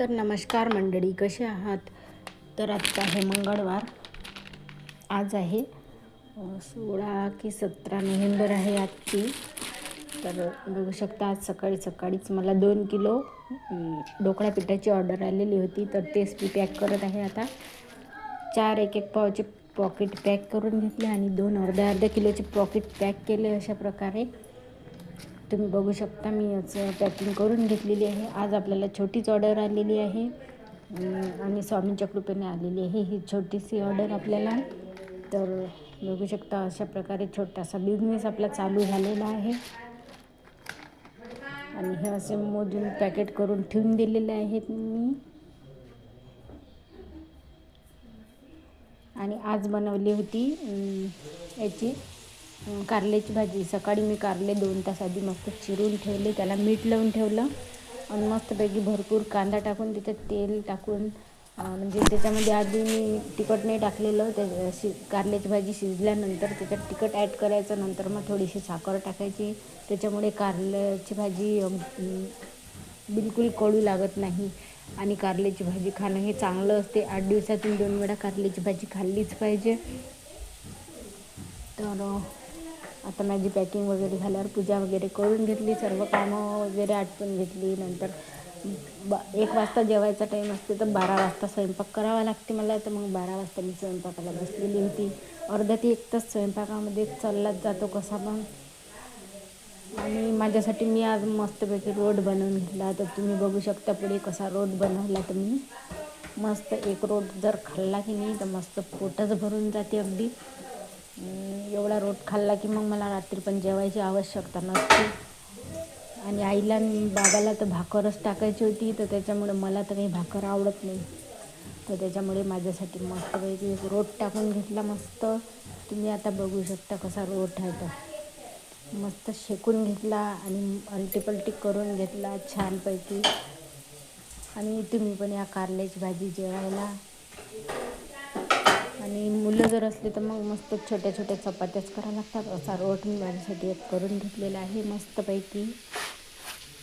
तर नमस्कार मंडळी, कसे आहात? तर आजचा आहे मंगळवार. आज आहे 16 की 17 नोव्हेंबर आहे आजची. तर बघू शकता, आज सकाळी सकाळीच मला 2 किलो ढोकळा पिठाची ऑर्डर आलेली होती. तर तेच मी पॅक करत आहे आता. 4 एक पावचे पॉकेट पॅक करून घेतले आणि 2 अर्ध्या किलोचे पॉकेट पॅक केले. अशा प्रकारे तुम्ही बघू शकता, मी याचं पॅकिंग करून घेतलेली आहे. आज आपल्याला छोटीच ऑर्डर आलेली आहे आणि स्वामींच्या कृपेने आलेली आहे ही छोटीशी ऑर्डर आपल्याला. तर बघू शकता, अशा प्रकारे छोटासा बिझनेस आपला चालू झालेला आहे. आणि हे असे मोजून पॅकेट करून ठेवून दिलेले आहेत मी. आणि आज बनवली होती याची कारल्याची भाजी. सकाळी मी कारले 2 तास आधी मस्त चिरून ठेवले, त्याला मीठ लावून ठेवलं आणि मस्तपैकी भरपूर कांदा टाकून त्याच्यात तेल टाकून म्हणजे त्याच्यामध्ये आधी मी तिखट नाही टाकलेलं. कारल्याची भाजी शिजल्यानंतर त्याच्यात तिखट ॲड करायचं, नंतर मग थोडीशी साखर टाकायची. त्याच्यामुळे कारल्याची भाजी बिलकुल कडू लागत नाही. आणि कारल्याची भाजी खाणं हे चांगलं असते. 8 दिवसातून 2 वेळा कारल्याची भाजी खाल्लीच पाहिजे. तर आता माझी पॅकिंग वगैरे झाल्यावर पूजा वगैरे करून घेतली, सर्व कामं वगैरे आटपून घेतली. नंतर 1 वाजता जेवायचा टाईम असते, तर 12 वाजता स्वयंपाक करावा लागते मला. तर मग 12 वाजता मी स्वयंपाकाला बसलेली होती. अर्धा ते 1 तास स्वयंपाकामध्ये चाललाच जातो कसा पण. आणि माझ्यासाठी मी आज मस्तपैकी रोट बनवून घेतला. तर तुम्ही बघू शकता पुढे कसा रोट बनवला. तर मी मस्त एक रोट जर खाल्ला की नाही तर मस्त पोटच भरून जाते अगदी. एवढा रोट खाल्ला की मग मला रात्री पण जेवायची आवश्यकता नसते. आणि आईला बाबाला तर भाकरच टाकायची होती, तर त्याच्यामुळे मला तर काही भाकर आवडत नाही. तर त्याच्यामुळे माझ्यासाठी मस्तपैकी एक रोट टाकून घेतला मस्त. तुम्ही आता बघू शकता कसा रोट आहे. तर मस्त शेकून घेतला आणि अलटीपलटी करून घेतला छानपैकी. आणि तुम्ही पण या कारल्याची भाजी जेवायला. आणि मुलं जर असले तर मग मस्त छोट्या छोट्या चपात्याच करावं लागतात. असा रोट मी माझ्यासाठी एक करून घेतलेला आहे मस्तपैकी.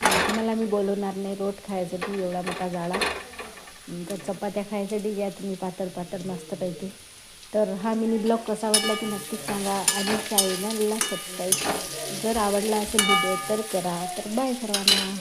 तुम्हाला मी बोलवणार नाही रोट खायसाठी एवढा मोठा जाडा, तर चपात्या खायसाठी घ्या तुम्ही पातळ मस्तपैकी. तर हा मिनी ब्लॉग कसा वाटला ते नक्कीच सांगा आणि चॅनलला सबस्क्राईब जर आवडला असेल व्हिडिओ तर करा. तर बाय सर्वांना.